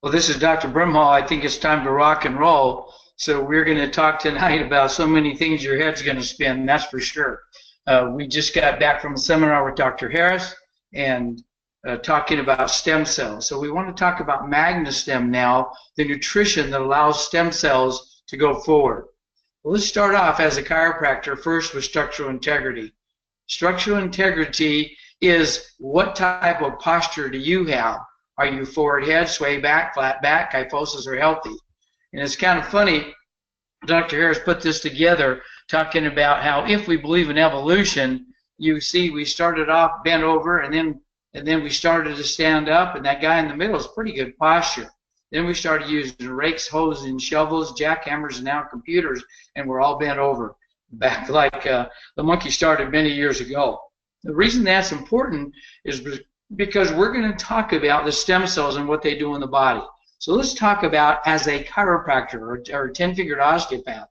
Well, this is Dr. Brimhall. I think it's time to rock and roll. So we're going to talk tonight about so many things your head's going to spin, that's for sure. We just got back from a seminar with Dr. Harris and talking about stem cells. So we want to talk about MagnaStem now, the nutrition that allows stem cells to go forward. Well, let's start off as a chiropractor first with structural integrity. Structural integrity is what type of posture do you have? Are you forward head, sway back, flat back, kyphosis, or healthy? And it's kind of funny, Dr. Harris put this together talking about how if we believe in evolution, you see we started off bent over and then we started to stand up, and that guy in the middle is pretty good posture. Then we started using rakes, hoes, and shovels, jackhammers, and now computers, and we're all bent over back like the monkey started many years ago. The reason that's important is because we're going to talk about the stem cells and what they do in the body. So let's talk about, as a chiropractor or a 10-fingered osteopath,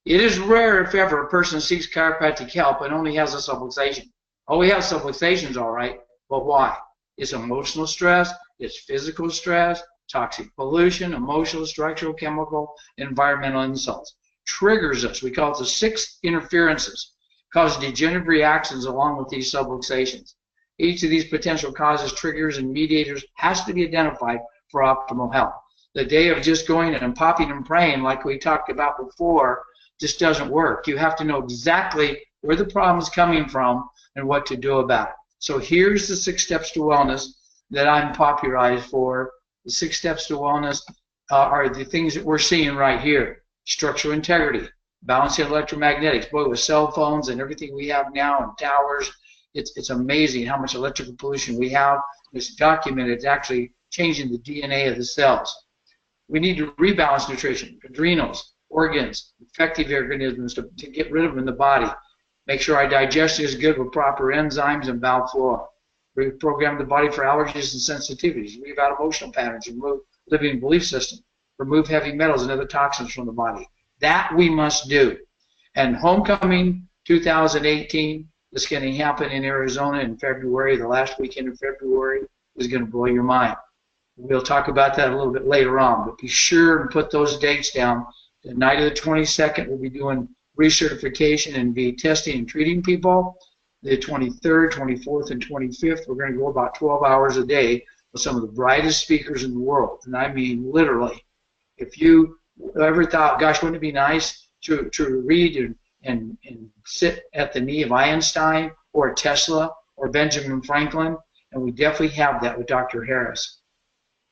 it is rare, if ever, a person seeks chiropractic help and only has a subluxation. Oh, we have subluxations, all right, but why? It's emotional stress, it's physical stress, toxic pollution, emotional, structural, chemical, environmental insults. Triggers us. We call it the 6 interferences, cause degenerative reactions along with these subluxations. Each of these potential causes, triggers, and mediators has to be identified for optimal health. The day of just going and popping and praying like we talked about before just doesn't work. You have to know exactly where the problem is coming from and what to do about it. So here's the 6 steps to wellness that I'm popularized for. The 6 steps to wellness are the things that we're seeing right here. Structural integrity, balancing electromagnetics. Boy, with cell phones and everything we have now and towers, it's amazing how much electrical pollution we have. It's documented. It's actually changing the DNA of the cells. We need to rebalance nutrition, adrenals, organs, effective organisms to get rid of them in the body. Make sure our digestion is good with proper enzymes and bowel flora. Reprogram the body for allergies and sensitivities. Leave out emotional patterns. Remove limiting belief system. Remove heavy metals and other toxins from the body. That we must do. And Homecoming 2018 is going to happen in Arizona in February. The last weekend of February is going to blow your mind. We'll talk about that a little bit later on, but be sure and put those dates down. The night of the 22nd, we'll be doing recertification and be testing and treating people. The 23rd, 24th, and 25th, we're going to go about 12 hours a day with some of the brightest speakers in the world. And I mean literally. If you ever thought, gosh, wouldn't it be nice to read and sit at the knee of Einstein or Tesla or Benjamin Franklin? And we definitely have that with Dr. Harris.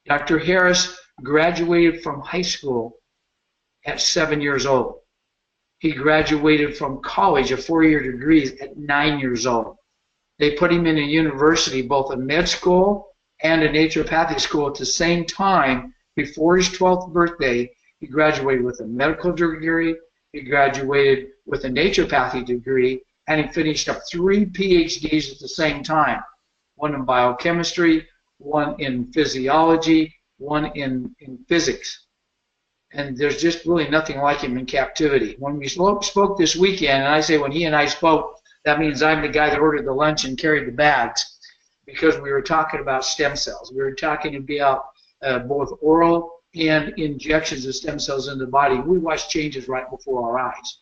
Dr. Harris graduated from high school at 7 years old. He graduated from college, a 4-year degree, at 9 years old. They put him in a university, both a med school and a naturopathic school at the same time. Before his 12th birthday, he graduated with a medical degree, he graduated with a naturopathy degree, and he finished up 3 PhDs at the same time. One in biochemistry, one in physiology, one in physics. And there's just really nothing like him in captivity. When we spoke this weekend, and I say when he and I spoke, that means I'm the guy that ordered the lunch and carried the bags, because we were talking about stem cells. We were talking about both oral and injections of stem cells in the body. We watch changes right before our eyes.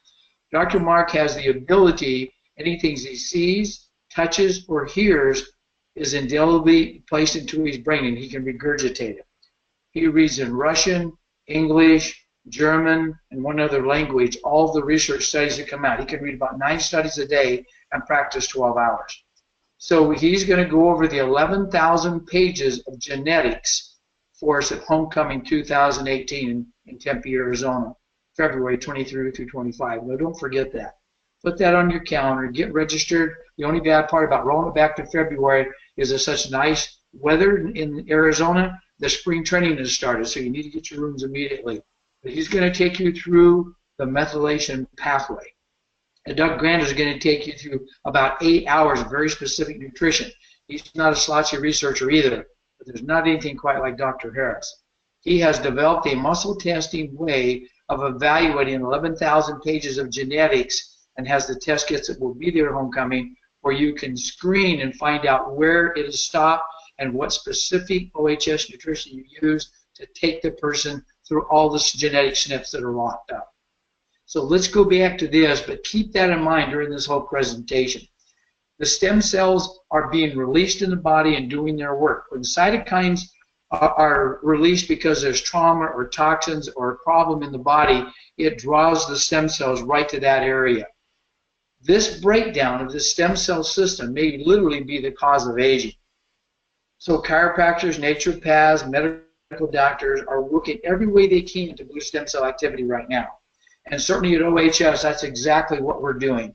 Dr. Mark has the ability, anything he sees, touches, or hears is indelibly placed into his brain, and he can regurgitate it. He reads in Russian, English, German, and one other language, all the research studies that come out. He can read about 9 studies a day and practice 12 hours. So he's going to go over the 11,000 pages of genetics for us at Homecoming 2018 in Tempe, Arizona, February 23 through 25. No, don't forget that. Put that on your calendar. Get registered. The only bad part about rolling it back to February is there's such nice weather in Arizona. The spring training has started, so you need to get your rooms immediately. But he's going to take you through the methylation pathway. And Doug Grant is going to take you through about 8 hours of very specific nutrition. He's not a slouchy researcher either, but there's not anything quite like Dr. Harris. He has developed a muscle testing way of evaluating 11,000 pages of genetics and has the test kits that will be there at Homecoming where you can screen and find out where it has stopped and what specific OHS nutrition you use to take the person through all the genetic SNPs that are locked up. So let's go back to this, but keep that in mind during this whole presentation. The stem cells are being released in the body and doing their work. When cytokines are released because there's trauma or toxins or a problem in the body, it draws the stem cells right to that area. This breakdown of the stem cell system may literally be the cause of aging. So chiropractors, naturopaths, medical doctors are working every way they can to boost stem cell activity right now. And certainly at OHS, that's exactly what we're doing,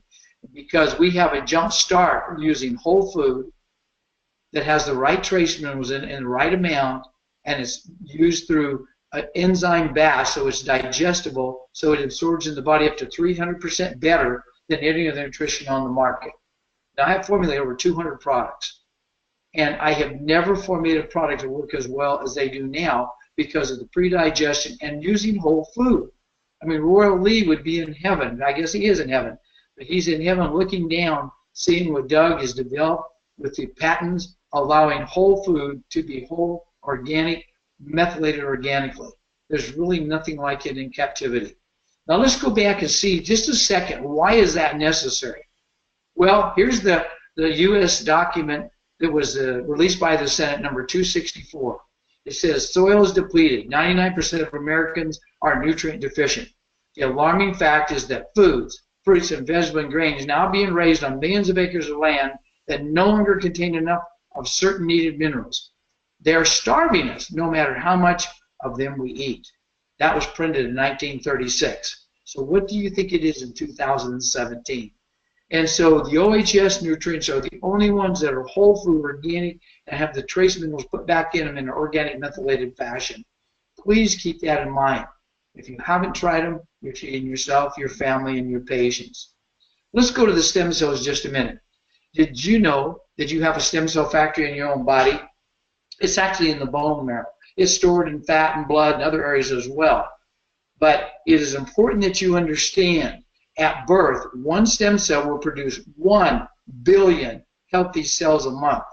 because we have a jump start using whole food that has the right trace minerals in the right amount, and it's used through an enzyme bath, so it's digestible, so it absorbs in the body up to 300% better than any other nutrition on the market. Now, I have formulated over 200 products, and I have never formulated a product to work as well as they do now because of the pre-digestion and using whole food. I mean, Royal Lee would be in heaven. I guess he is in heaven, but he's in heaven looking down, seeing what Doug has developed with the patents allowing whole food to be whole, organic, methylated organically. There's really nothing like it in captivity. Now let's go back and see just a second, why is that necessary? Well, here's the U.S. document that was released by the Senate, number 264. It says, soil is depleted. 99% of Americans are nutrient deficient. The alarming fact is that foods, fruits, and vegetables and grains now being raised on millions of acres of land that no longer contain enough of certain needed minerals. They are starving us no matter how much of them we eat. That was printed in 1936. So what do you think it is in 2017? And so the OHS nutrients are the only ones that are whole food, organic, and have the trace minerals put back in them in an organic methylated fashion. Please keep that in mind. If you haven't tried them, you're cheating yourself, your family, and your patients. Let's go to the stem cells just a minute. Did you know that you have a stem cell factory in your own body? It's actually in the bone marrow. It's stored in fat and blood and other areas as well. But it is important that you understand at birth, one stem cell will produce 1 billion healthy cells a month.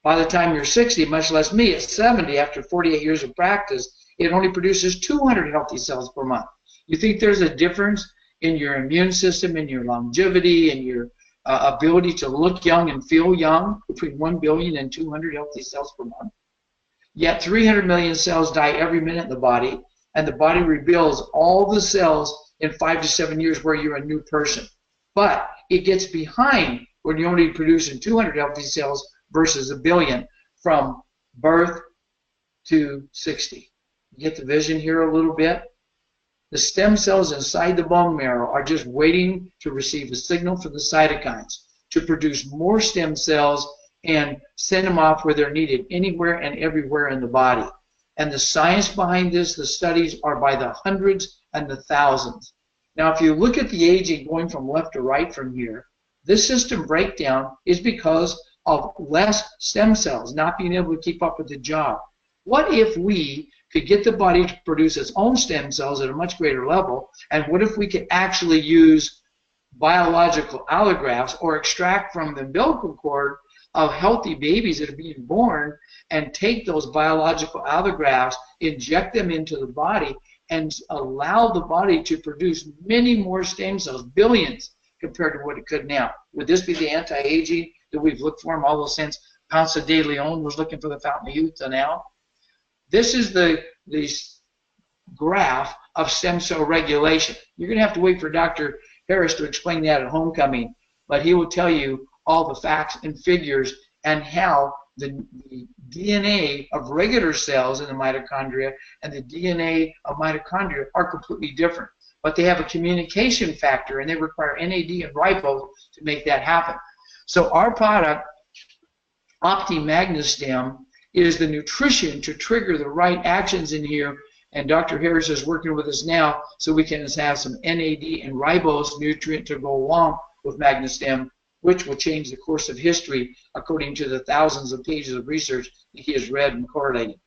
By the time you're 60, much less me, at 70, after 48 years of practice, it only produces 200 healthy cells per month. You think there's a difference in your immune system, in your longevity, and your ability to look young and feel young between 1 billion and 200 healthy cells per month? Yet 300 million cells die every minute in the body, and the body rebuilds all the cells in 5 to 7 years where you're a new person. But it gets behind when you're only producing 200 healthy cells versus 1 billion from birth to 60. You get the vision here a little bit? The stem cells inside the bone marrow are just waiting to receive a signal from the cytokines to produce more stem cells and send them off where they're needed, anywhere and everywhere in the body. And the science behind this, the studies are by the hundreds and the thousands. Now, if you look at the aging going from left to right from here, this system breakdown is because of less stem cells not being able to keep up with the job. What if we could get the body to produce its own stem cells at a much greater level, and what if we could actually use biological allografts or extract from the umbilical cord of healthy babies that are being born and take those biological allografts, inject them into the body, and allow the body to produce many more stem cells, billions, compared to what it could now? Would this be the anti-aging that we've looked for all those since Ponce de Leon was looking for the fountain of youth to now? This is the graph of stem cell regulation. You're going to have to wait for Dr. Harris to explain that at homecoming, but he will tell you all the facts and figures and how the DNA of regular cells in the mitochondria and the DNA of mitochondria are completely different. But they have a communication factor, and they require NAD and ribose to make that happen. So our product, OptiMagneStem, is the nutrition to trigger the right actions in here, and Dr. Harris is working with us now so we can have some NAD and ribose nutrient to go along with MagneStem, which will change the course of history according to the thousands of pages of research that he has read and correlated.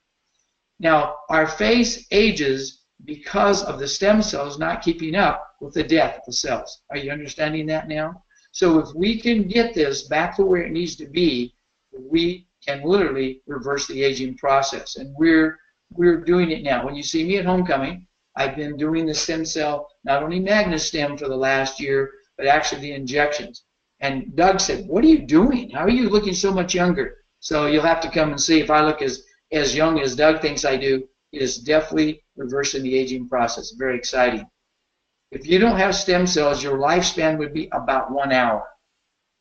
Now, our face ages because of the stem cells not keeping up with the death of the cells. Are you understanding that now? So if we can get this back to where it needs to be, we can literally reverse the aging process. And we're we're doing it now. When you see me at homecoming, I've been doing the stem cell, not only MagnaStem for the last year, but actually the injections. And Doug said, what are you doing? How are you looking so much younger? So you'll have to come and see if I look as young as Doug thinks I do. It is definitely reversing the aging process. Very exciting. If you don't have stem cells, your lifespan would be about 1 hour.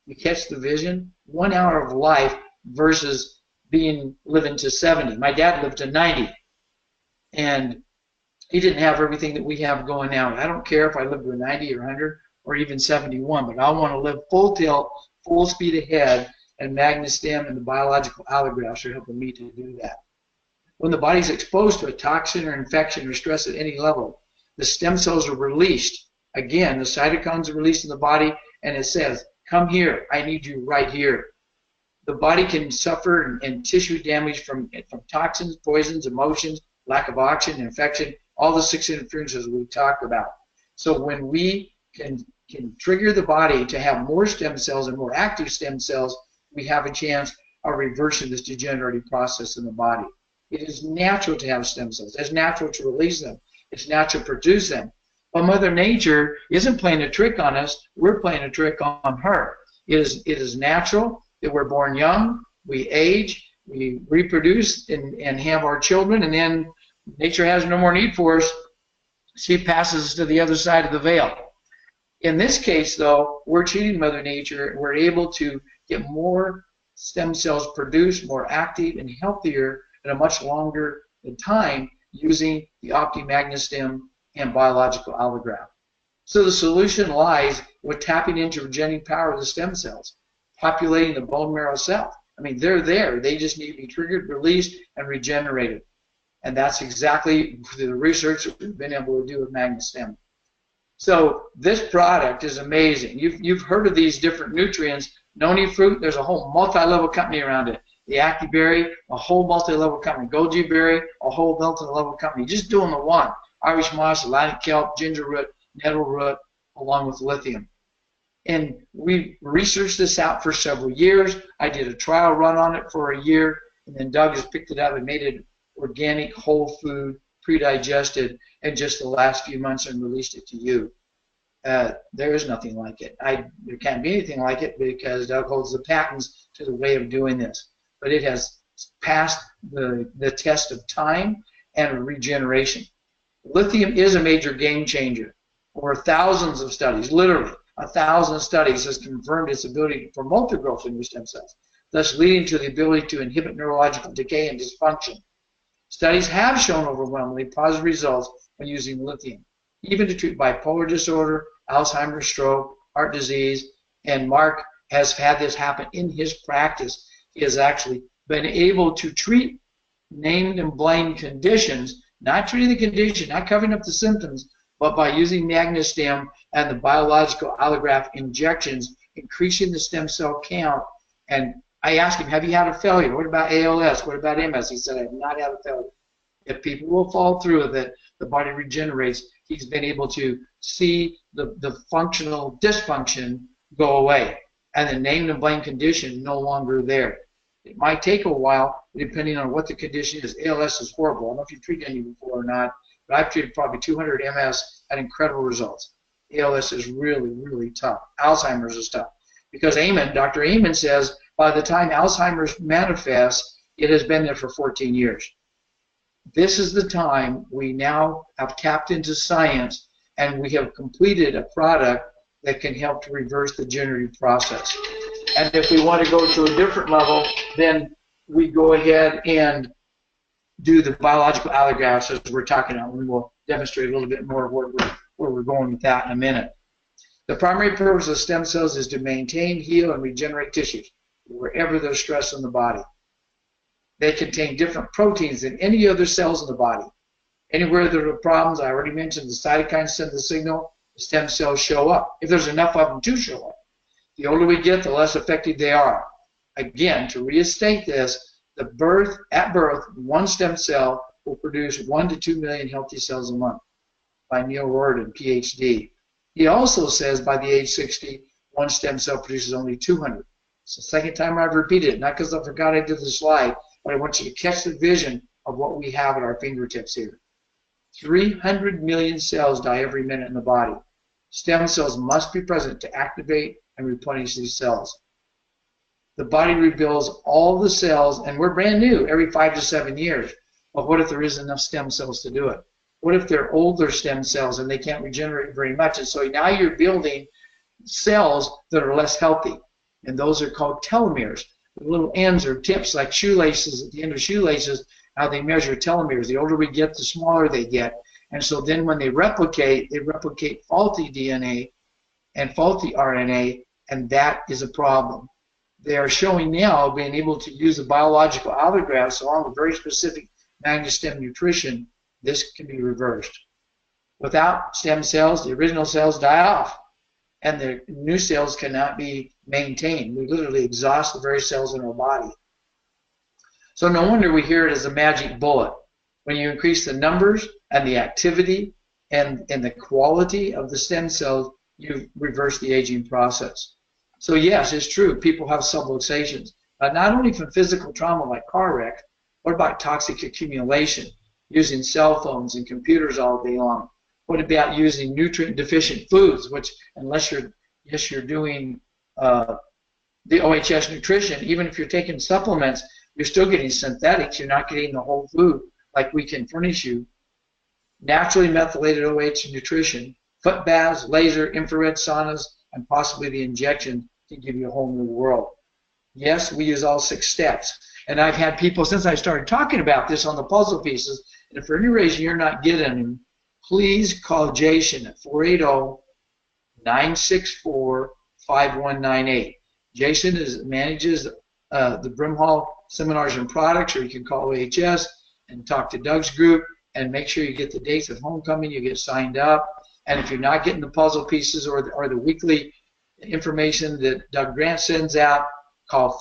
You catch the vision? 1 hour of life versus living to 70. My dad lived to 90. And he didn't have everything that we have going now. I don't care if I live to 90 or 100 or even 71, but I want to live full tilt, full speed ahead, and MagnaStem and the biological allografts are helping me to do that. When the body's exposed to a toxin or infection or stress at any level, the stem cells are released. Again, the cytokines are released in the body, and it says, come here, I need you right here. The body can suffer and tissue damage from toxins, poisons, emotions, lack of oxygen, infection, all the 6 interferences we talked about. So when we can trigger the body to have more stem cells and more active stem cells, we have a chance of reversing this degenerative process in the body. It is natural to have stem cells. It's natural to release them. It's natural to produce them. But Mother Nature isn't playing a trick on us. We're playing a trick on her. It is natural that we're born young, we age, we reproduce and have our children, and then nature has no more need for us. She passes us to the other side of the veil. In this case, though, we're cheating Mother Nature. We're able to get more stem cells produced, more active and healthier in a much longer time using the OptiMagnaStem and biological allograft. So the solution lies with tapping into regenerating power of the stem cells, populating the bone marrow cell. I mean, they're there. They just need to be triggered, released, and regenerated. And that's exactly the research that we've been able to do with MagnaStem. So this product is amazing. You've heard of these different nutrients. Noni fruit, there's a whole multi-level company around it. The Actiberry, a whole multi-level company. Goji berry, a whole multi-level company. Just doing the one. Irish moss, Atlantic kelp, ginger root, nettle root, along with lithium. And we researched this out for several years. I did a trial run on it for a year, and then Doug has picked it up and made it organic, whole food, pre-digested, in just the last few months and released it to you. There is nothing like it. There can't be anything like it because Doug holds the patents to the way of doing this. But it has passed the test of time and regeneration. Lithium is a major game changer. Over thousands of studies, literally 1,000 studies, has confirmed its ability to promote the growth of new stem cells, thus leading to the ability to inhibit neurological decay and dysfunction. Studies have shown overwhelmingly positive results when using lithium, even to treat bipolar disorder, Alzheimer's, stroke, heart disease, and Mark has had this happen in his practice. He has actually been able to treat named and blamed conditions, not treating the condition, not covering up the symptoms, but by using MagnaStem and the biological allograft injections, increasing the stem cell count. And I asked him, have you had a failure? What about ALS? What about MS? He said, I have not had a failure. If people will fall through with it, the body regenerates. He's been able to see the functional dysfunction go away, and the named and blamed condition no longer there. It might take a while, depending on what the condition is. ALS is horrible. I don't know if you've treated any before or not, but I've treated probably 200 MS, had incredible results. ALS is really, really tough. Alzheimer's is tough. Because Dr. Amen says, by the time Alzheimer's manifests, it has been there for 14 years. This is the time we now have tapped into science, and we have completed a product that can help to reverse the degenerative process. And if we want to go to a different level, then we go ahead and do the biological allografts as we're talking about. We will demonstrate a little bit more where we're going with that in a minute. The primary purpose of stem cells is to maintain, heal, and regenerate tissues wherever there's stress in the body. They contain different proteins than any other cells in the body. Anywhere there are problems, I already mentioned the cytokines send the signal, the stem cells show up, if there's enough of them to show up. The older we get, the less effective they are. Again, to restate this, at birth, one stem cell will produce 1 to 2 million healthy cells a month, by Neil Rordan, PhD. He also says by the age 60, one stem cell produces only 200. It's the second time I've repeated it, not because I forgot I did the slide, but I want you to catch the vision of what we have at our fingertips here. 300 million cells die every minute in the body. Stem cells must be present to activate and replenish these cells. The body rebuilds all the cells, and we're brand new every 5 to 7 years. But what if there isn't enough stem cells to do it? What if they're older stem cells and they can't regenerate very much? And so now you're building cells that are less healthy, and those are called telomeres. The little ends or tips, like shoelaces at the end of shoelaces, how they measure telomeres. The older we get, the smaller they get. And so then when they replicate faulty DNA and faulty RNA, and that is a problem. They are showing now being able to use a biological allograft along with very specific magnestem nutrition. This can be reversed. Without stem cells, the original cells die off, and the new cells cannot be maintained. We literally exhaust the very cells in our body. So no wonder we hear it as a magic bullet. When you increase the numbers and the activity and the quality of the stem cells, you reverse the aging process. So yes, it's true, people have subluxations, but not only from physical trauma like car wreck. What about toxic accumulation, using cell phones and computers all day long? What about using nutrient-deficient foods, which unless you're doing the OHS nutrition, even if you're taking supplements, you're still getting synthetics. You're not getting the whole food like we can furnish you. Naturally methylated OH nutrition, foot baths, laser, infrared saunas, and possibly the injection to give you a whole new world. Yes, we use all 6 steps. And I've had people, since I started talking about this on the puzzle pieces, and if for any reason you're not getting them, please call Jason at 480-964-5198. Jason manages the Brimhall Seminars and Products, or you can call OHS and talk to Doug's group, and make sure you get the dates of homecoming, you get signed up. And if you're not getting the puzzle pieces or the weekly information that Doug Grant sends out, call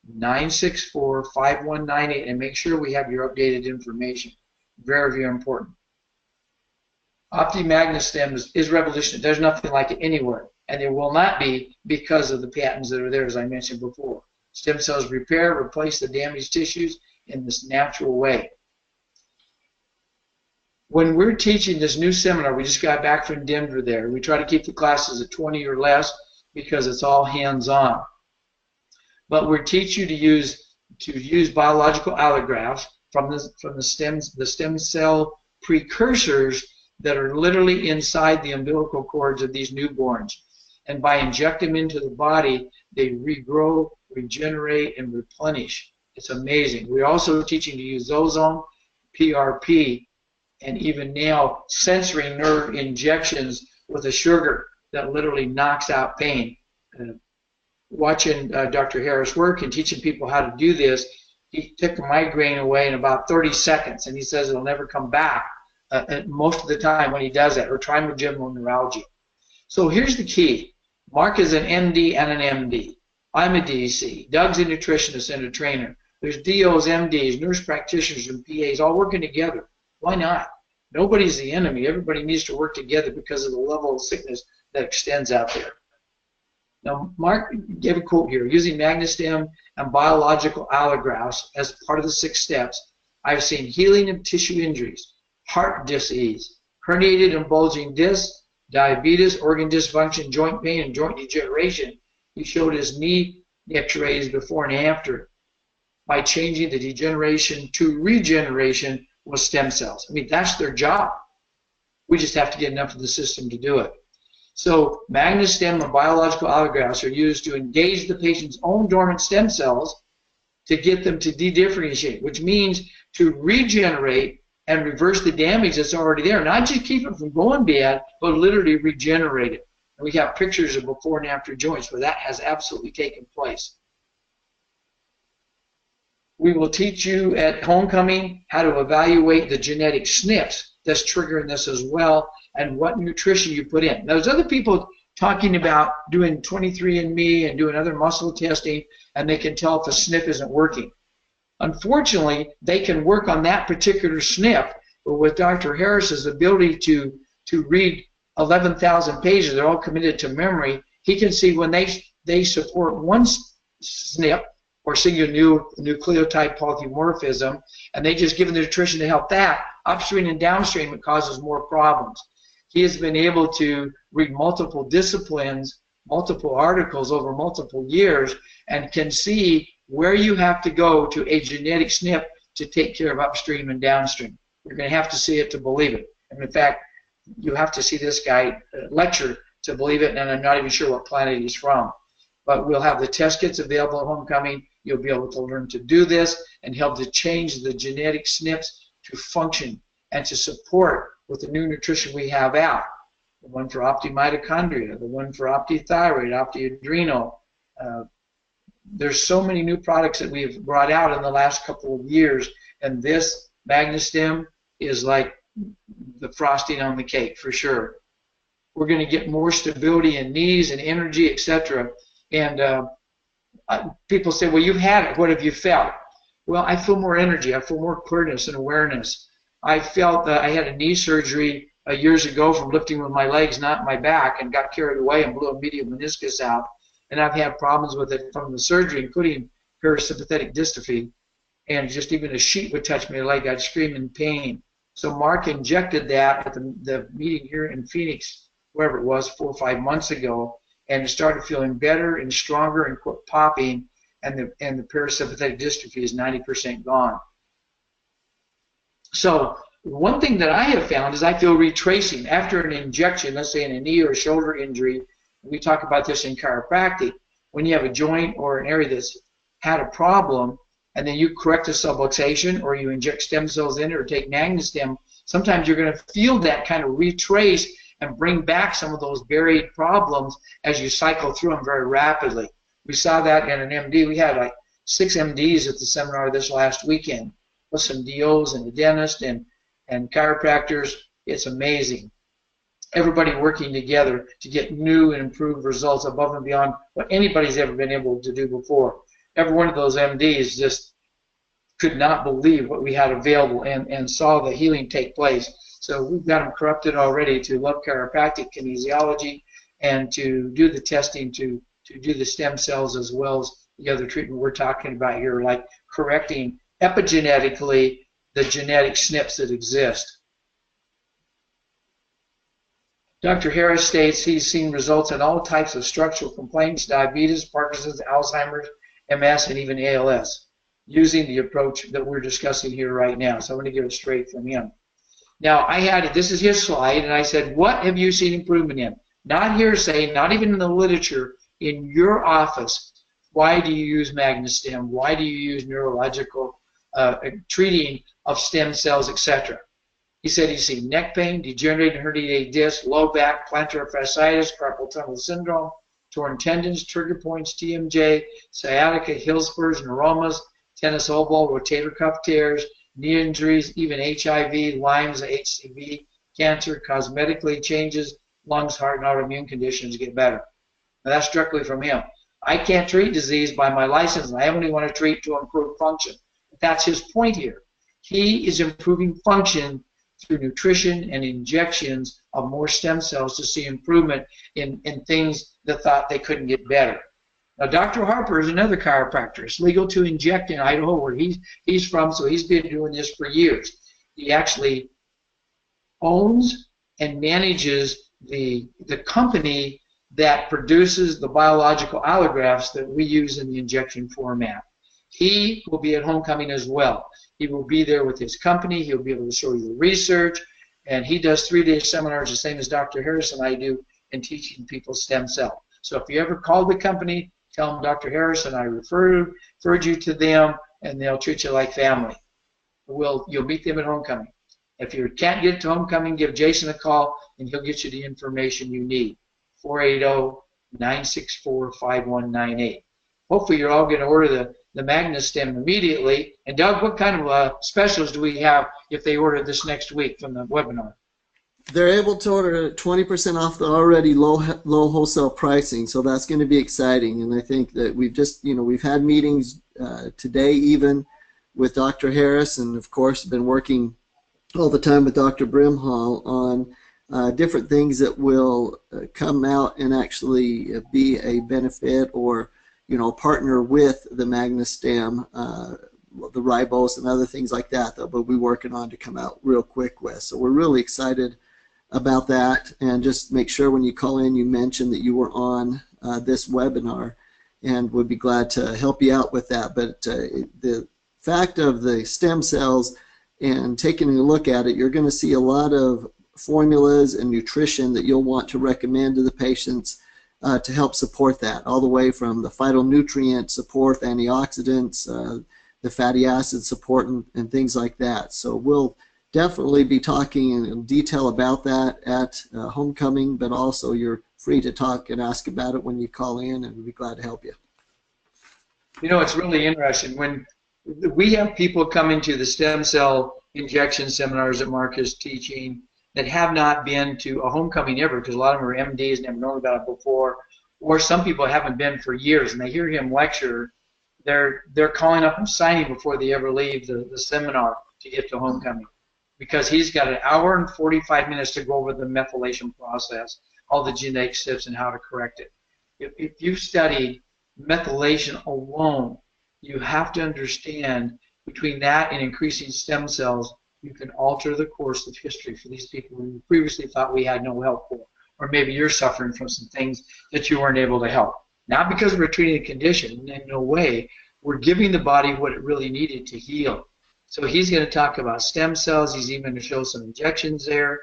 480-964-5198 and make sure we have your updated information. Very, very important. OptiMagnestem is revolutionary. There's nothing like it anywhere, and there will not be because of the patents that are there, as I mentioned before. Stem cells repair, replace the damaged tissues in this natural way. When we're teaching this new seminar, we just got back from Denver there. We try to keep the classes at 20 or less because it's all hands-on. But we teach you to use biological allografts from the stem cell precursors that are literally inside the umbilical cords of these newborns. And by injecting them into the body, they regrow, regenerate, and replenish. It's amazing. We're also teaching to use ozone, PRP, and even now sensory nerve injections with a sugar that literally knocks out pain. Watching Dr. Harris work and teaching people how to do this, he took a migraine away in about 30 seconds, and he says it'll never come back most of the time when he does that, or trigeminal neuralgia. So here's the key. Mark is an MD and an MD. I'm a DC. Doug's a nutritionist and a trainer. There's DOs, MDs, nurse practitioners, and PAs all working together. Why not? Nobody's the enemy. Everybody needs to work together because of the level of sickness that extends out there. Now, Mark gave a quote here. Using magnestem and biological allografts as part of the 6 steps, I've seen healing of tissue injuries, heart disease, herniated and bulging discs, diabetes, organ dysfunction, joint pain, and joint degeneration. He showed his knee x-rays before and after by changing the degeneration to regeneration with stem cells. I mean, that's their job. We just have to get enough of the system to do it. So magnestem and biological allografts are used to engage the patient's own dormant stem cells to get them to de-differentiate, which means to regenerate and reverse the damage that's already there. Not just keep it from going bad, but literally regenerate it. And we have pictures of before and after joints where that has absolutely taken place. We will teach you at homecoming how to evaluate the genetic SNPs that's triggering this as well, and what nutrition you put in. Now, there's other people talking about doing 23andMe and doing other muscle testing, and they can tell if a SNP isn't working. Unfortunately, they can work on that particular SNP, but with Dr. Harris's ability to read 11,000 pages, they're all committed to memory, he can see when they support one SNP or single nucleotide polymorphism, and they just give the nutrition to help that. Upstream and downstream, it causes more problems. He has been able to read multiple disciplines, multiple articles over multiple years, and can see where you have to go to a genetic SNP to take care of upstream and downstream. You're going to have to see it to believe it. And in fact, you have to see this guy lecture to believe it, and I'm not even sure what planet he's from. But we'll have the test kits available at homecoming. You'll be able to learn to do this and help to change the genetic SNPs to function and to support with the new nutrition we have out. The one for optimitochondria, the one for optithyroid, optiadrenal. There's so many new products that we've brought out in the last couple of years, and this MagnaStem is like the frosting on the cake for sure. We're going to get more stability in knees and energy, etc. And people say, well, you've had it. What have you felt? Well, I feel more energy. I feel more clearness and awareness. I felt that I had a knee surgery years ago from lifting with my legs, not my back, and got carried away and blew a medial meniscus out. And I've had problems with it from the surgery, including parasympathetic dystrophy. And just even a sheet would touch my leg, I'd scream in pain. So Mark injected that at the meeting here in Phoenix, wherever it was, 4 or 5 months ago, and it started feeling better and stronger and quit popping, and the parasympathetic dystrophy is 90% gone. So one thing that I have found is I feel retracing after an injection, let's say in a knee or a shoulder injury. We talk about this in chiropractic. When you have a joint or an area that's had a problem, and then you correct the subluxation, or you inject stem cells in it, or take MagnaStem, sometimes you're going to feel that kind of retrace and bring back some of those buried problems as you cycle through them very rapidly. We saw that in an MD. We had like 6 MDs at the seminar this last weekend, with some DOs and a dentist and chiropractors. It's amazing. Everybody working together to get new and improved results above and beyond what anybody's ever been able to do before. Every one of those MDs just could not believe what we had available and saw the healing take place. So we've got them corrupted already to love chiropractic kinesiology and to do the testing to do the stem cells as well as the other treatment we're talking about here, like correcting epigenetically the genetic SNPs that exist. Dr. Harris states he's seen results in all types of structural complaints, diabetes, Parkinson's, Alzheimer's, MS, and even ALS, using the approach that we're discussing here right now. So I'm going to give it straight from him. Now, this is his slide, and I said, what have you seen improvement in? Not hearsay, not even in the literature, in your office. Why do you use MagnaStem? Why do you use neurological treating of stem cells, etc.? He said he's seen neck pain, degenerated herniated disc, low back, plantar fasciitis, carpal tunnel syndrome, torn tendons, trigger points, TMJ, sciatica, heel spurs, neuromas, tennis elbow, rotator cuff tears, knee injuries, even HIV, Lyme's, HCV, cancer, cosmetically changes, lungs, heart, and autoimmune conditions get better. Now, that's directly from him. I can't treat disease by my license. I only want to treat to improve function. That's his point here. He is improving function through nutrition and injections of more stem cells to see improvement in things that thought they couldn't get better. Now, Dr. Harper is another chiropractor. It's legal to inject in Idaho, where he's from, so he's been doing this for years. He actually owns and manages the company that produces the biological allografts that we use in the injection format. He will be at homecoming as well. He will be there with his company. He'll be able to show you the research, and he does 3-day seminars, the same as Dr. Harris and I do, in teaching people stem cell. So if you ever call the company, tell them Dr. Harris and I referred you to them, and they'll treat you like family. You'll meet them at homecoming. If you can't get to homecoming, give Jason a call, and he'll get you the information you need. 480-964-5198. Hopefully you're all going to order the MagnaStem immediately. And Doug, what kind of specials do we have if they order this next week from the webinar? They're able to order 20% off the already low wholesale pricing, so that's going to be exciting. And I think that we've had meetings today even with Dr. Harris, and of course been working all the time with Dr. Brimhall on different things that will come out and actually be a benefit or partner with the MagnaStem, the ribose and other things like that that we'll be working on to come out real quick with. So we're really excited about that. And just make sure when you call in, you mention that you were on this webinar, and we'd be glad to help you out with that. But the fact of the stem cells and taking a look at it, you're going to see a lot of formulas and nutrition that you'll want to recommend to the patients to help support that, all the way from the phytonutrient support, antioxidants, the fatty acid support, and things like that. So we'll definitely be talking in detail about that at homecoming, but also you're free to talk and ask about it when you call in, and we'll be glad to help you. It's really interesting. When we have people coming to the stem cell injection seminars that Mark is teaching that have not been to a homecoming ever, because a lot of them are MDs and never known about it before, or some people haven't been for years, and they hear him lecture, they're calling up and signing before they ever leave the seminar to get to homecoming, because he's got an hour and 45 minutes to go over the methylation process, all the genetic steps and how to correct it. If you study methylation alone, you have to understand between that and increasing stem cells, you can alter the course of history for these people who previously thought we had no help for, or maybe you're suffering from some things that you weren't able to help. Not because we're treating a condition, in no way. We're giving the body what it really needed to heal. So he's going to talk about stem cells. He's even going to show some injections there,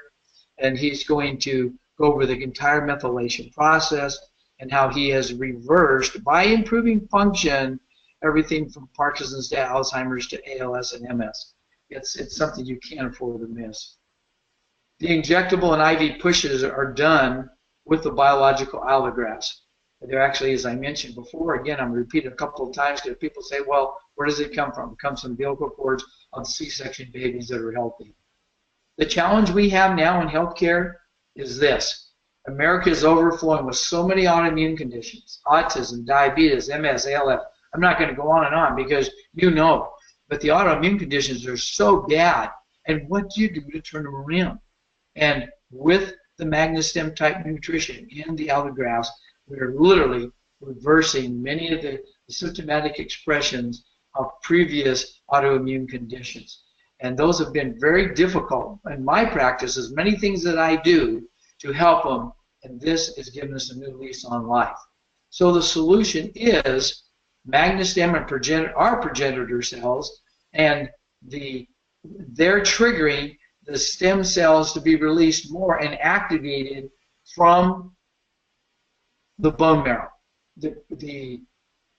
and he's going to go over the entire methylation process and how he has reversed, by improving function, everything from Parkinson's to Alzheimer's to ALS and MS. It's something you can't afford to miss. The injectable and IV pushes are done with the biological allografts. They're actually, as I mentioned before, again, I'm repeating a couple of times because people say, well, where does it come from? It comes from umbilical cords of C-section babies that are healthy. The challenge we have now in healthcare is this. America is overflowing with so many autoimmune conditions, autism, diabetes, MS, ALS. I'm not going to go on and on because but the autoimmune conditions are so bad. And what do you do to turn them around? And with the MagnaStem type nutrition and the allografts, we are literally reversing many of the symptomatic expressions of previous autoimmune conditions. And those have been very difficult in my practice. There's many things that I do to help them, and this is giving us a new lease on life. So the solution is MagnaStem and our progenitor cells, and they're triggering the stem cells to be released more and activated from the bone marrow. The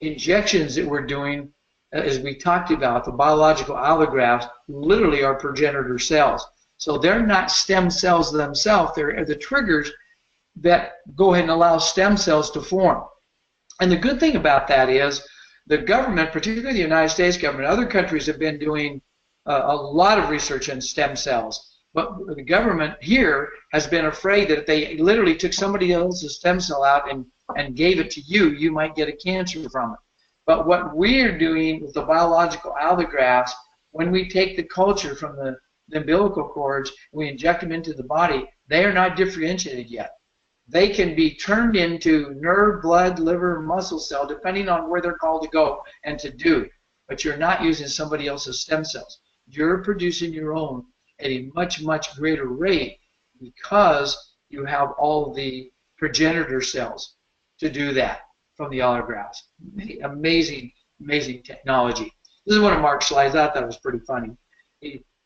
injections that we're doing, as we talked about, the biological allografts, literally are progenitor cells. So they're not stem cells themselves. They're the triggers that go ahead and allow stem cells to form. And the good thing about that is the government, particularly the United States government, other countries have been doing a lot of research on stem cells. But the government here has been afraid that if they literally took somebody else's stem cell out and gave it to you, you might get a cancer from it. But what we're doing with the biological allografts, when we take the culture from the umbilical cords, we inject them into the body, they are not differentiated yet. They can be turned into nerve, blood, liver, muscle cell, depending on where they're called to go and to do. But you're not using somebody else's stem cells. You're producing your own at a much, much greater rate because you have all the progenitor cells to do that from the allografts. Amazing, amazing technology. This is one of Mark's slides. I thought it was pretty funny.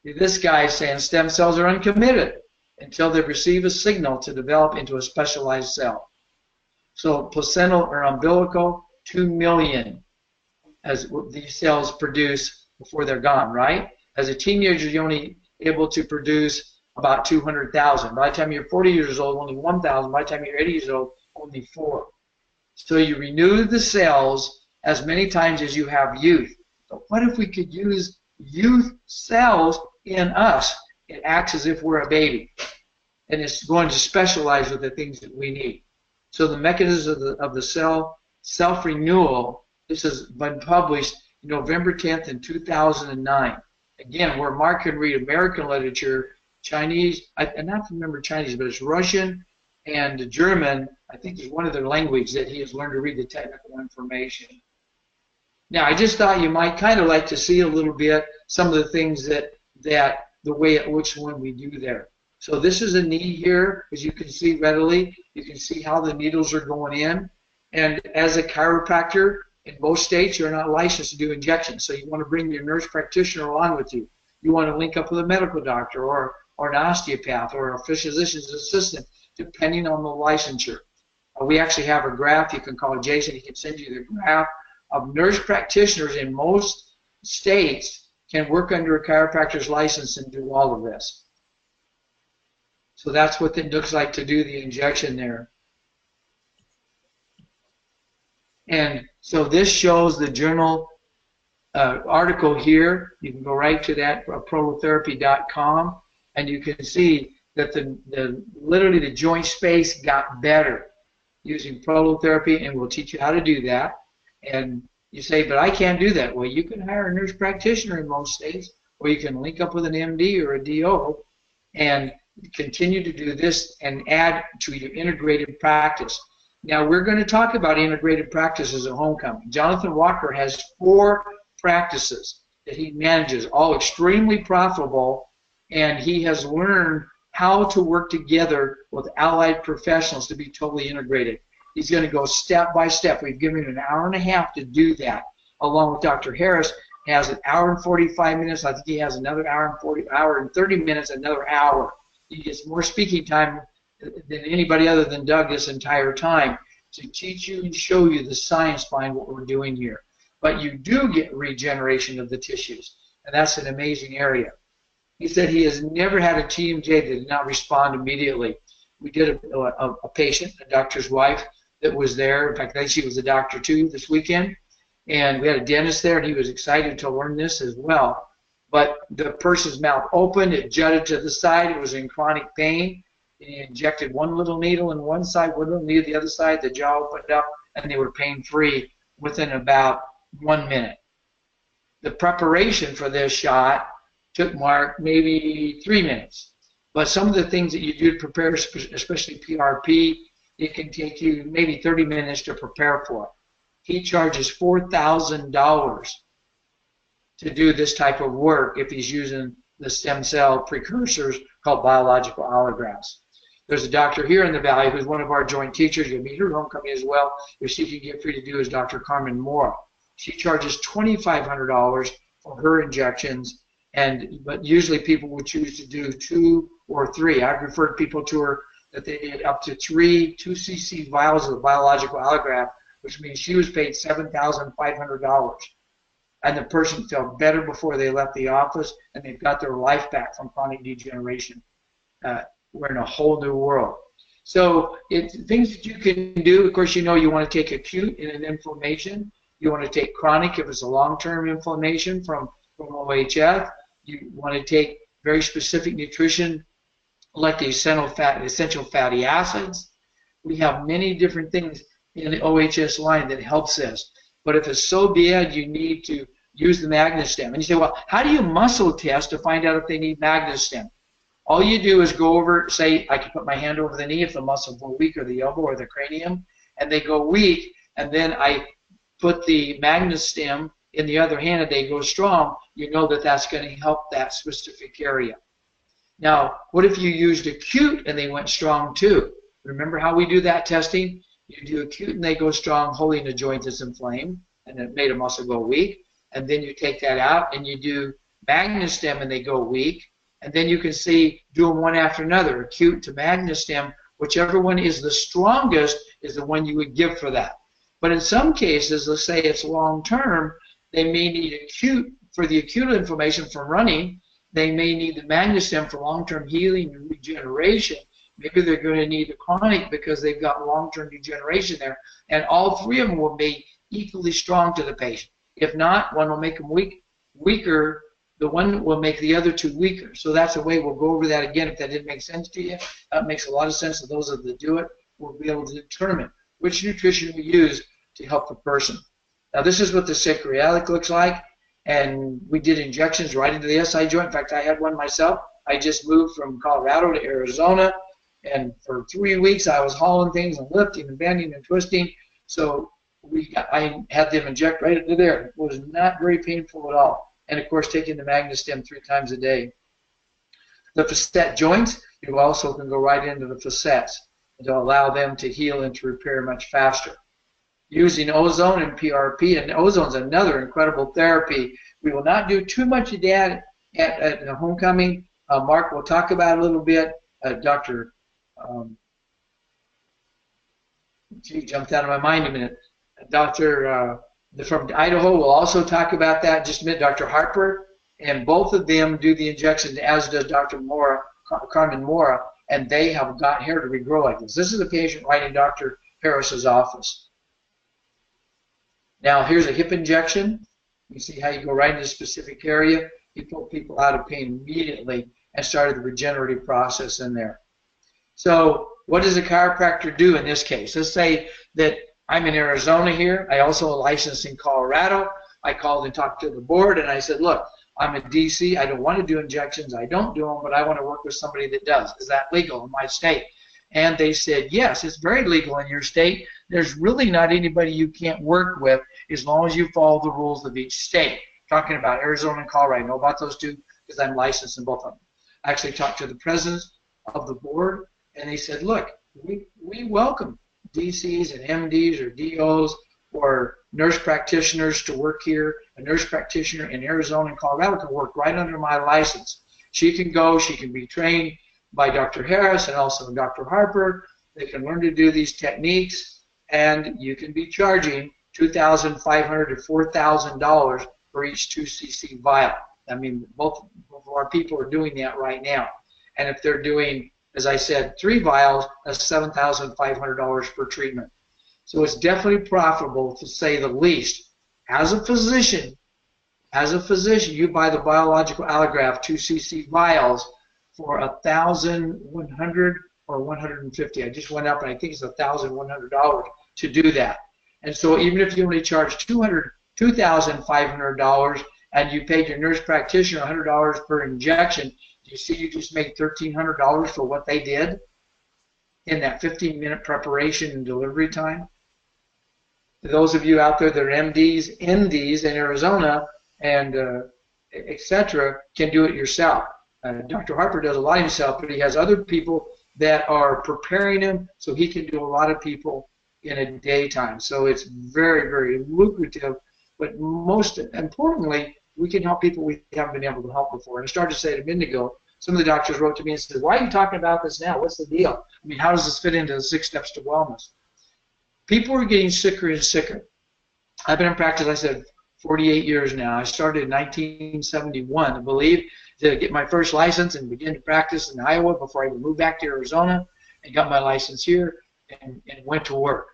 This guy is saying stem cells are uncommitted until they receive a signal to develop into a specialized cell. So placental or umbilical, 2 million as these cells produce before they're gone, right? As a teenager, you're only able to produce about 200,000. By the time you're 40 years old, only 1,000. By the time you're 80 years old, only 4. So you renew the cells as many times as you have youth. But what if we could use youth cells in us? It acts as if we're a baby, and it's going to specialize with the things that we need. So the mechanism of the cell self-renewal, this has been published November 10th in 2009. Again, where Mark can read American literature, Chinese, I not remember Chinese, but it's Russian, and German. I think is one of their language that he has learned to read the technical information. Now, I just thought you might kind of like to see a little bit some of the things that the way at which one we do there. So this is a knee here, as you can see readily. You can see how the needles are going in. And as a chiropractor, in most states, you're not licensed to do injections. So you want to bring your nurse practitioner along with you. You want to link up with a medical doctor or an osteopath or a physician's assistant, depending on the licensure. We actually have a graph. You can call Jason. He can send you the graph of nurse practitioners in most states can work under a chiropractor's license and do all of this. So that's what it looks like to do the injection there. And so this shows the journal article here. You can go right to that, prolotherapy.com, and you can see that literally the joint space got better using prolotherapy, and we'll teach you how to do that. And you say, but I can't do that. Well, you can hire a nurse practitioner in most states, or you can link up with an MD or a DO and continue to do this and add to your integrated practice. Now, we're going to talk about integrated practices at Homecoming. Jonathan Walker has 4 practices that he manages, all extremely profitable, and he has learned how to work together with allied professionals to be totally integrated. He's going to go step by step. We've given him an hour and a half to do that, along with Dr. Harris. Has an hour and 45 minutes. I think he has another hour and 30 minutes, another hour. He gets more speaking time than anybody other than Doug this entire time to teach you and show you the science behind what we're doing here. But you do get regeneration of the tissues, and that's an amazing area. He said he has never had a TMJ that did not respond immediately. We did a patient, a doctor's wife, that was there. In fact, I think she was a doctor too this weekend. And we had a dentist there, and he was excited to learn this as well. But the person's mouth opened, it jutted to the side, it was in chronic pain. He injected one little needle in one side, one little needle the other side, the jaw opened up, and they were pain-free within about 1 minute. The preparation for this shot took Mark maybe 3 minutes. But some of the things that you do to prepare, especially PRP, it can take you maybe 30 minutes to prepare for it. He charges $4,000 to do this type of work if he's using the stem cell precursors called biological allografts. There's a doctor here in the Valley who's one of our joint teachers. You'll meet her at Homecoming as well. If she can get free to do is Dr. Carmen Moore. She charges $2,500 for her injections, but usually people would choose to do 2 or 3. I've referred people to her that they did up to 2 cc vials of biological allograft, which means she was paid $7,500. And the person felt better before they left the office, and they've got their life back from chronic degeneration. We're in a whole new world. So things that you can do, of course, you know you want to take acute in an inflammation. You want to take chronic if it's a long-term inflammation from OHF. You want to take very specific nutrition like the essential fatty acids. We have many different things in the OHS line that helps this. But if it's so bad, you need to use the MagneStem. And you say, well, how do you muscle test to find out if they need MagneStem? All you do is go over, say, I can put my hand over the knee if the muscles go weak, or the elbow or the cranium, and they go weak, and then I put the MagneStem in the other hand and they go strong, you know that that's going to help that specific area. Now, what if you used acute and they went strong too? Remember how we do that testing? You do acute and they go strong, holding the joint is inflamed, and it made a muscle go weak, and then you take that out and you do MagneStem and they go weak, and then you can see, do them one after another, acute to MagneStem, whichever one is the strongest is the one you would give for that. But in some cases, let's say it's long-term, they may need acute for the acute inflammation from running. They may need the MagneStem for long-term healing and regeneration. Maybe they're going to need the chronic because they've got long-term degeneration there. And all 3 of them will be equally strong to the patient. If not, one will make them weaker. The one will make the other 2 weaker. So that's the way we'll go over that again. If that didn't make sense to you, that makes a lot of sense to those that do it. We'll be able to determine which nutrition we use to help the person. Now this is what the sacroiliac looks like, and we did injections right into the SI joint. In fact, I had one myself. I just moved from Colorado to Arizona, And for 3 weeks, I was hauling things and lifting and bending and twisting. So I had them inject right into there. It was not very painful at all. And of course, taking the MagnaStem 3 times a day. The facet joints, you also can go right into the facets to allow them to heal and to repair much faster. Using ozone and PRP, and ozone is another incredible therapy. We will not do too much of that at the homecoming. Mark will talk about it a little bit. Dr. Jumped out of my mind a minute. Dr. From Idaho will also talk about that in just a minute. Dr. Harper, and both of them do the injections, as does Dr. Carmen Mora, and they have got hair to regrow like this. This is a patient right in Dr. Harris's office. Now here's a hip injection. You see how you go right into a specific area. You pull people out of pain immediately and started the regenerative process in there. So what does a chiropractor do in this case? Let's say that I'm in Arizona here. I also am licensed in Colorado. I called and talked to the board, and I said, look, I'm in DC. I don't want to do injections. I don't do them, but I want to work with somebody that does. Is that legal in my state? And they said, yes, it's very legal in your state. There's really not anybody you can't work with as long as you follow the rules of each state. Talking about Arizona and Colorado. I know about those two because I'm licensed in both of them. I actually talked to the presidents of the board, and they said, look, we welcome DCs and MDs or DOs or nurse practitioners to work here. A nurse practitioner in Arizona and Colorado can work right under my license. She can go, she can be trained by Dr. Harris and also Dr. Harper. They can learn to do these techniques, and you can be charging $2,500 to $4,000 for each 2cc vial. I mean, both of our people are doing that right now. And if they're doing, as I said, 3 vials, that's $7,500 per treatment. So it's definitely profitable, to say the least. As a physician, you buy the biological allograft 2cc vials for $1,100 or $150. I just went up, and I think it's $1,100 to do that. And so even if you only charge $2,500 and you paid your nurse practitioner $100 per injection, do you see you just made $1,300 for what they did in that 15-minute preparation and delivery time? Those of you out there that are MDs, NDs in Arizona, and etc., can do it yourself. Dr. Harper does a lot himself, but he has other people that are preparing him so he can do a lot of people in a daytime. So it's very, very lucrative, but most importantly, we can help people we haven't been able to help before. And I started to say it a minute ago, some of the doctors wrote to me and said, why are you talking about this now? What's the deal? I mean, how does this fit into the 6 steps to wellness? People are getting sicker and sicker. I've been in practice, I said, 48 years now. I started in 1971, I believe, to get my first license and begin to practice in Iowa before I even moved back to Arizona and got my license here and went to work.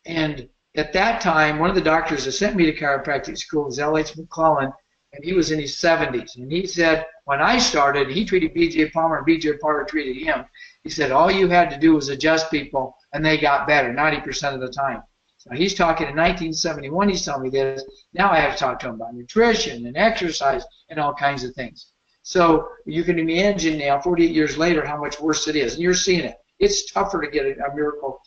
And at that time, one of the doctors that sent me to chiropractic school was L.H. McClellan, and he was in his 70s. And he said, when I started, he treated B.J. Palmer, and B.J. Palmer treated him. He said, all you had to do was adjust people, and they got better 90% of the time. So he's talking in 1971, he's telling me this. Now I have to talk to him about nutrition and exercise and all kinds of things. So you can imagine now, 48 years later, how much worse it is. And you're seeing it. It's tougher to get a miracle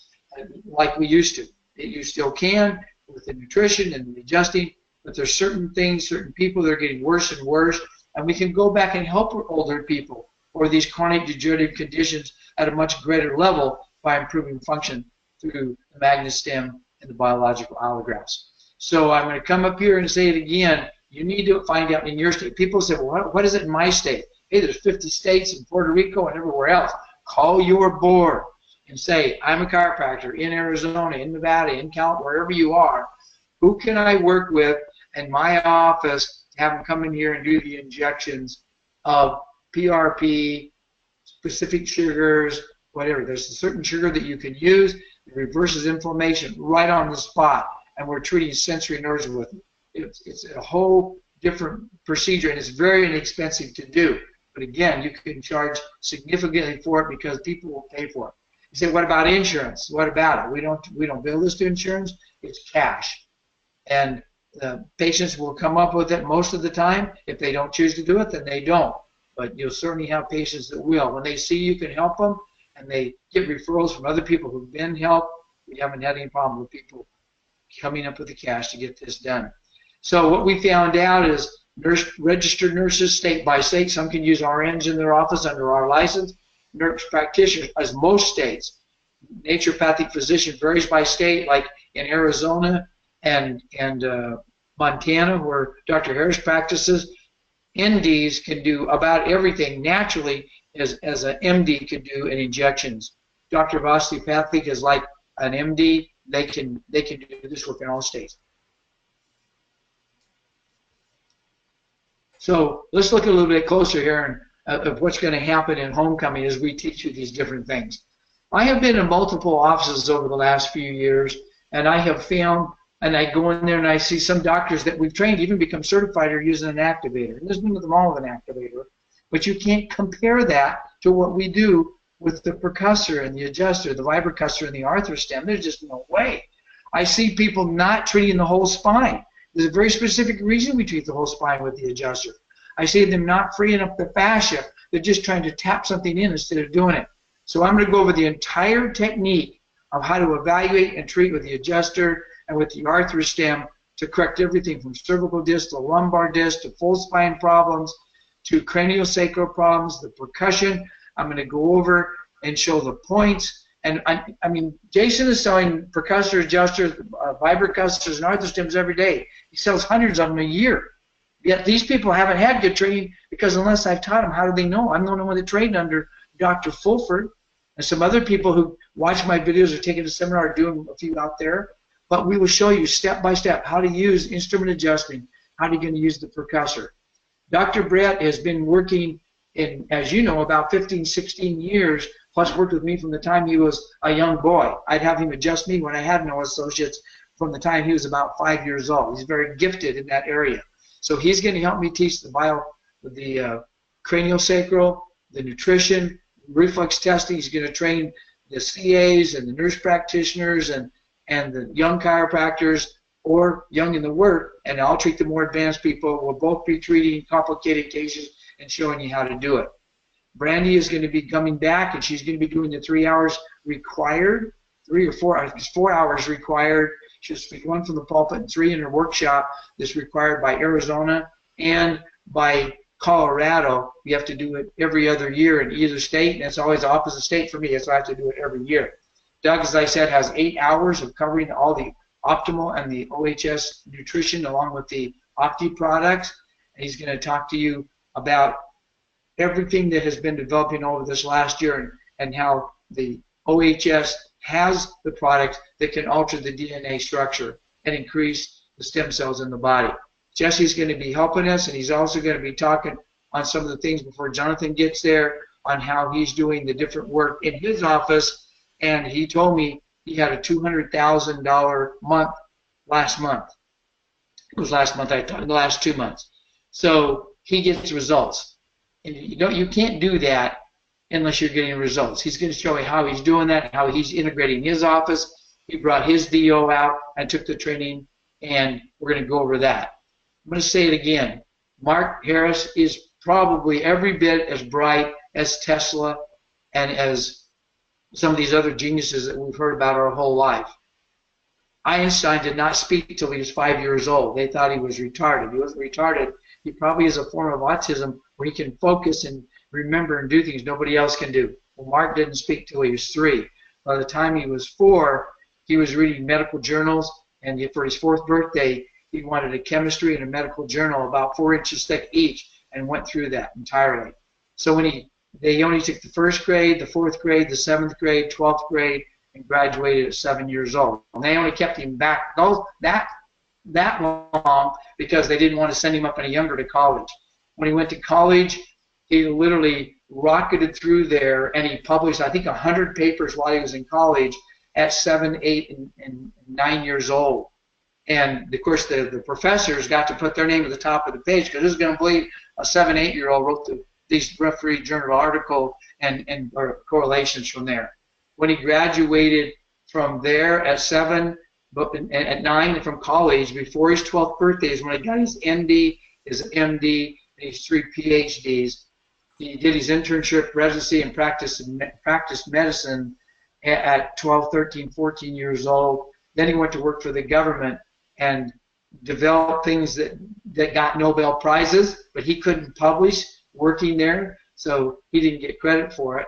like we used to. You still can with the nutrition and the adjusting, but there's certain things, certain people that are getting worse and worse, and we can go back and help older people or these chronic degenerative conditions at a much greater level by improving function through the MagnaStem and the biological allografts. So I'm going to come up here and say it again. You need to find out in your state. People say, well, what is it in my state? Hey, there's 50 states in Puerto Rico and everywhere else. Call your board and say, I'm a chiropractor in Arizona, in Nevada, in California, wherever you are. Who can I work with in my office to have them come in here and do the injections of PRP, specific sugars, whatever. There's a certain sugar that you can use. It reverses inflammation right on the spot, and we're treating sensory nerves with it. It's a whole different procedure, and it's very inexpensive to do. But again, you can charge significantly for it because people will pay for it. You say, what about insurance? What about it? We don't bill this to insurance. It's cash. And the patients will come up with it most of the time. If they don't choose to do it, then they don't. But you'll certainly have patients that will. When they see you can help them, and they get referrals from other people who've been helped. We haven't had any problem with people coming up with the cash to get this done. So what we found out is registered nurses state by state, some can use RNs in their office under our license, nurse practitioners, as most states. Naturopathic physician varies by state, like in Arizona and Montana, where Dr. Harris practices. NDs can do about everything naturally as an MD could do in injections. Doctor of Osteopathic is like an MD. They can do this work in all states. So let's look a little bit closer here of what's going to happen in homecoming as we teach you these different things. I have been in multiple offices over the last few years, and I have found, and I go in there and I see some doctors that we've trained even become certified are using an activator. And there's nothing wrong with an activator, but you can't compare that to what we do with the percussor and the adjuster, the vibrocussor and the arthrostem. There's just no way. I see people not treating the whole spine. There's a very specific reason we treat the whole spine with the adjuster. I see them not freeing up the fascia. They're just trying to tap something in instead of doing it. So I'm going to go over the entire technique of how to evaluate and treat with the adjuster and with the arthrostem to correct everything from cervical disc to lumbar disc to full spine problems to craniosacral problems, the percussion. I'm going to go over and show the points. And I mean, Jason is selling percussor adjusters, vibrocussors, and arthrostems every day. He sells hundreds of them a year. Yet these people haven't had good training because unless I've taught them, how do they know? I'm the only one that trained under Dr. Fulford, and some other people who watch my videos or taking a seminar, doing a few out there. But we will show you step by step how to use instrument adjusting, how you're going to use the percussor. Dr. Brett has been working in, as you know, about 15, 16 years, plus worked with me from the time he was a young boy. I'd have him adjust me when I had no associates from the time he was about 5 years old. He's very gifted in that area. So he's going to help me teach the craniosacral, the nutrition, reflex testing. He's going to train the CAs and the nurse practitioners and the young chiropractors or young in the work, and I'll treat the more advanced people. We'll both be treating complicated cases and showing you how to do it. Brandy is going to be coming back, and she's going to be doing the 3 hours required, 3 or 4, I think it's 4 hours required. She'll speak 1 from the pulpit and 3 in her workshop that's required by Arizona and by Colorado. You have to do it every other year in either state, and it's always the opposite state for me, so I have to do it every year. Doug, as I said, has 8 hours of covering all the optimal and the OHS nutrition along with the Opti products. And he's going to talk to you about everything that has been developing over this last year and how the OHS has the product that can alter the DNA structure and increase the stem cells in the body. Jesse's going to be helping us, and he's also going to be talking on some of the things before Jonathan gets there on how he's doing the different work in his office. And he told me he had a $200,000 month last month. It was last month, I thought, in the last 2 months. So he gets results. And you can't do that unless you're getting results. He's going to show you how he's doing that, how he's integrating his office. He brought his DO out and took the training, and we're going to go over that. I'm going to say it again. Mark Harris is probably every bit as bright as Tesla and as some of these other geniuses that we've heard about our whole life. Einstein did not speak till he was 5 years old. They thought he was retarded. He wasn't retarded. He probably has a form of autism where he can focus and remember and do things nobody else can do. Well, Mark didn't speak till he was 3. By the time he was 4, he was reading medical journals, and for his 4th birthday, he wanted a chemistry and a medical journal about 4 inches thick each and went through that entirely. So when they only took the 1st grade, the 4th grade, the 7th grade, 12th grade, and graduated at 7 years old. And they only kept him back that long because they didn't want to send him up any younger to college. When he went to college, he literally rocketed through there, and he published, I think, 100 papers while he was in college at 7, 8, and 9 years old. And, of course, the professors got to put their name at the top of the page because who's going to believe a 7, 8-year-old wrote these referee journal article and correlations from there. When he graduated from there at 7, but at 9 from college, before his 12th birthday is when he got his ND, his MD, and his 3 PhDs. He did his internship, residency, and practiced medicine at 12, 13, 14 years old. Then he went to work for the government and developed things that got Nobel Prizes, but he couldn't publish working there, so he didn't get credit for it.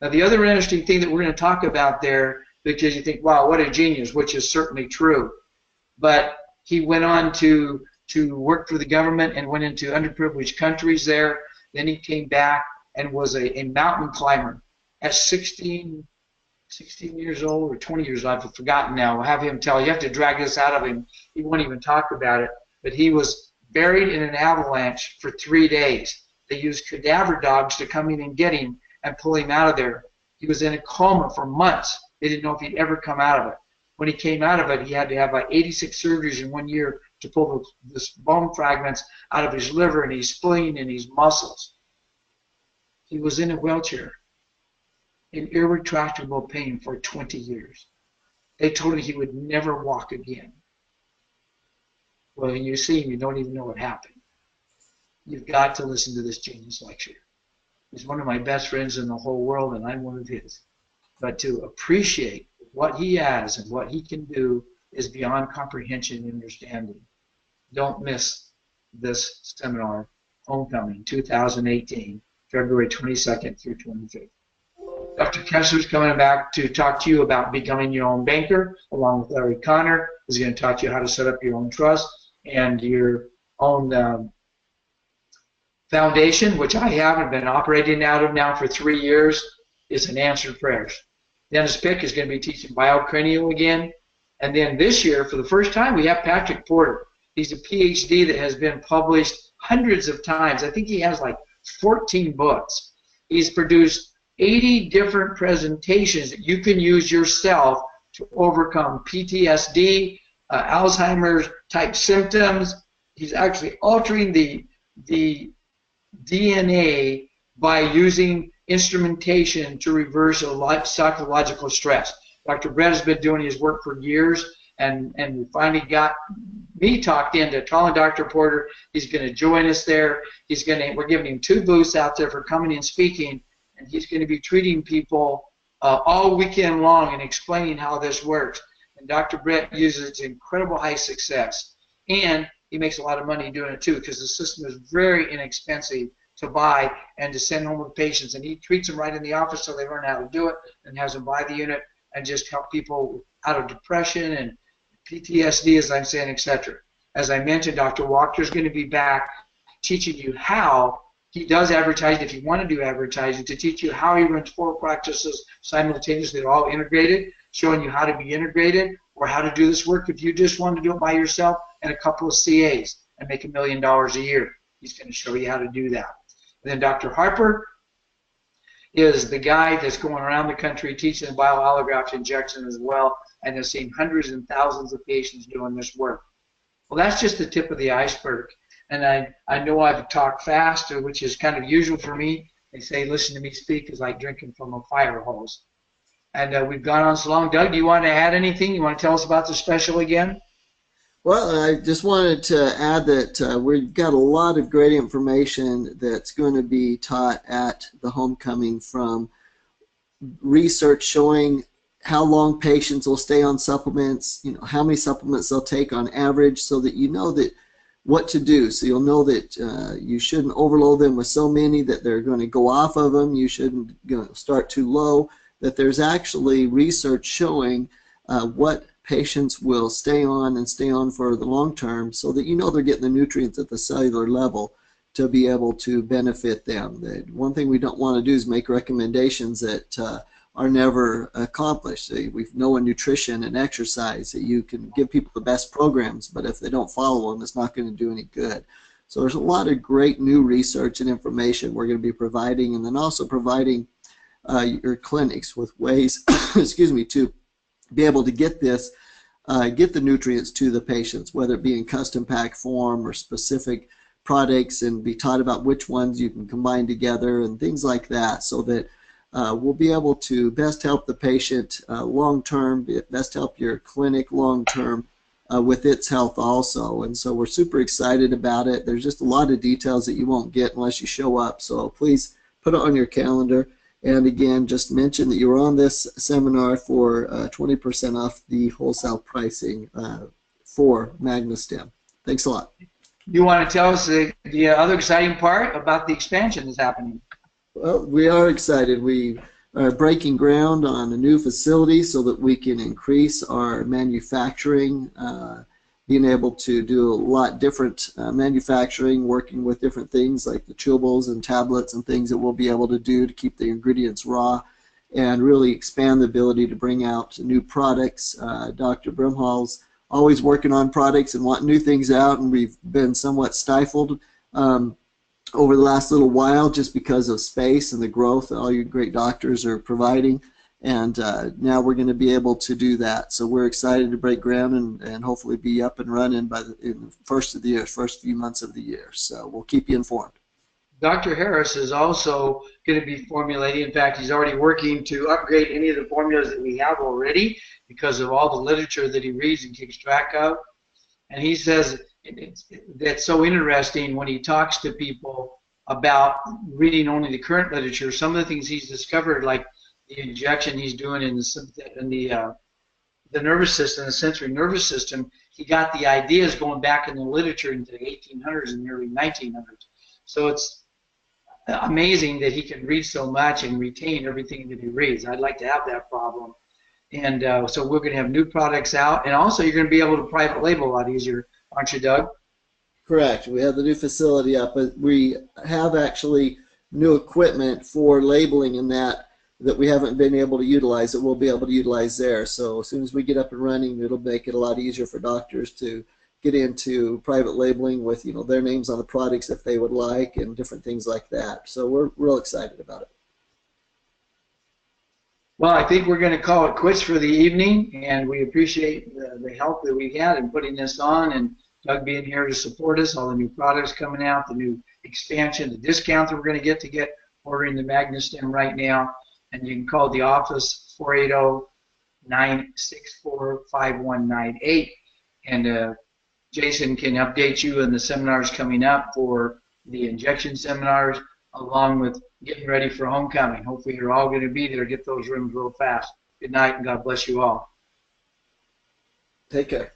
Now, the other interesting thing that we're going to talk about there, because you think, wow, what a genius, which is certainly true, but he went on to work for the government and went into underprivileged countries there. Then he came back and was a mountain climber at 16 years old or 20 years old. I've forgotten now. I'll have him tell. You have to drag this out of him. He won't even talk about it. But he was buried in an avalanche for 3 days. They used cadaver dogs to come in and get him and pull him out of there. He was in a coma for months. They didn't know if he'd ever come out of it. When he came out of it, he had to have like 86 surgeries in 1 year to pull those bone fragments out of his liver and his spleen and his muscles. He was in a wheelchair in irretractable pain for 20 years. They told him he would never walk again. Well, when you see him, you don't even know what happened. You've got to listen to this genius lecture. He's one of my best friends in the whole world, and I'm one of his. But to appreciate what he has and what he can do is beyond comprehension and understanding. Don't miss this seminar, Homecoming 2018, February 22nd through 25th. Dr. Kessler is coming back to talk to you about becoming your own banker, along with Larry Connor. He's going to talk to you how to set up your own trust and your own foundation, which I haven't been operating out of now for 3 years, is an answered prayers. Dennis Pick is going to be teaching biocranial again. And then this year, for the first time, we have Patrick Porter. He's a PhD that has been published hundreds of times. I think he has like 14 books. He's produced 80 different presentations that you can use yourself to overcome PTSD, Alzheimer's type symptoms. He's actually altering the DNA by using instrumentation to reverse a psychological stress. Dr. Brett has been doing his work for years, and we finally got me talked into calling Dr. Porter. He's going to join us there. We're giving him 2 booths out there for coming and speaking, and he's going to be treating people all weekend long and explaining how this works. And Dr. Brett uses it to incredible high success, and he makes a lot of money doing it too, because the system is very inexpensive to buy and to send home with patients, and he treats them right in the office so they learn how to do it and has them buy the unit and just help people out of depression and PTSD, as I'm saying, etc. As I mentioned, Dr. Walker is going to be back teaching you how he does advertising, if you want to do advertising, to teach you how he runs 4 practices simultaneously. They're all integrated, showing you how to be integrated or how to do this work if you just want to do it by yourself and a couple of CAs and make $1 million a year. He's going to show you how to do that. And then Dr. Harper is the guy that's going around the country teaching bioallograft injection as well, and has seen hundreds and thousands of patients doing this work. Well, that's just the tip of the iceberg. And I know I've talked fast, which is kind of usual for me. They say, listen to me speak is like drinking from a fire hose. And we've gone on so long. Doug, do you want to add anything? You want to tell us about the special again? Well, I just wanted to add that we've got a lot of great information that's going to be taught at the Homecoming, from research showing how long patients will stay on supplements, how many supplements they'll take on average, so that you know that what to do. So you'll know that you shouldn't overload them with so many that they're going to go off of them. You shouldn't start too low. That there's actually research showing what patients will stay on for the long term, so that they're getting the nutrients at the cellular level to be able to benefit them. One thing we don't want to do is make recommendations that are never accomplished. We know in nutrition and exercise that you can give people the best programs, but if they don't follow them, it's not going to do any good. So there's a lot of great new research and information we're going to be providing, and then also providing your clinics with ways excuse me, to be able to get the nutrients to the patients, whether it be in custom pack form or specific products, and be taught about which ones you can combine together and things like that, so that we'll be able to best help the patient long term, best help your clinic long term with its health also. And so we're super excited about it. There's just a lot of details that you won't get unless you show up. So please put it on your calendar. And again, just mention that you're on this seminar for 20% off the wholesale pricing for MagnaStem. Thanks a lot. You want to tell us the other exciting part about the expansion that's happening? Well, we are excited. We are breaking ground on a new facility so that we can increase our manufacturing, being able to do a lot different manufacturing, working with different things like the chewables and tablets and things that we'll be able to do to keep the ingredients raw and really expand the ability to bring out new products. Dr. Brimhall's always working on products and wanting new things out, and we've been somewhat stifled over the last little while just because of space and the growth that all you great doctors are providing. And now we're going to be able to do that. So we're excited to break ground and hopefully be up and running in the first of the year, first few months of the year. So we'll keep you informed. Dr. Harris is also going to be formulating. In fact, he's already working to upgrade any of the formulas that we have already because of all the literature that he reads and keeps track of. And he says that's so interesting when he talks to people about reading only the current literature. Some of the things he's discovered, like the injection he's doing in the nervous system, the sensory nervous system, he got the ideas going back in the literature into the 1800s and the early 1900s. So it's amazing that he can read so much and retain everything that he reads. I'd like to have that problem. And so we're going to have new products out, and also you're going to be able to private label a lot easier, aren't you, Doug? Correct. We have the new facility up, but we have actually new equipment for labeling and that we haven't been able to utilize that we'll be able to utilize there. So as soon as we get up and running, it'll make it a lot easier for doctors to get into private labeling with their names on the products if they would like and different things like that. So we're real excited about it. Well, I think we're going to call it quits for the evening, and we appreciate the help that we had in putting this on, and Doug being here to support us, all the new products coming out, the new expansion, the discount that we're going to get ordering the MagnaStem right now. And you can call the office 480-964-5198. And Jason can update you on the seminars coming up for the injection seminars, along with getting ready for homecoming. Hopefully you're all going to be there. Get those rooms real fast. Good night, and God bless you all. Take care.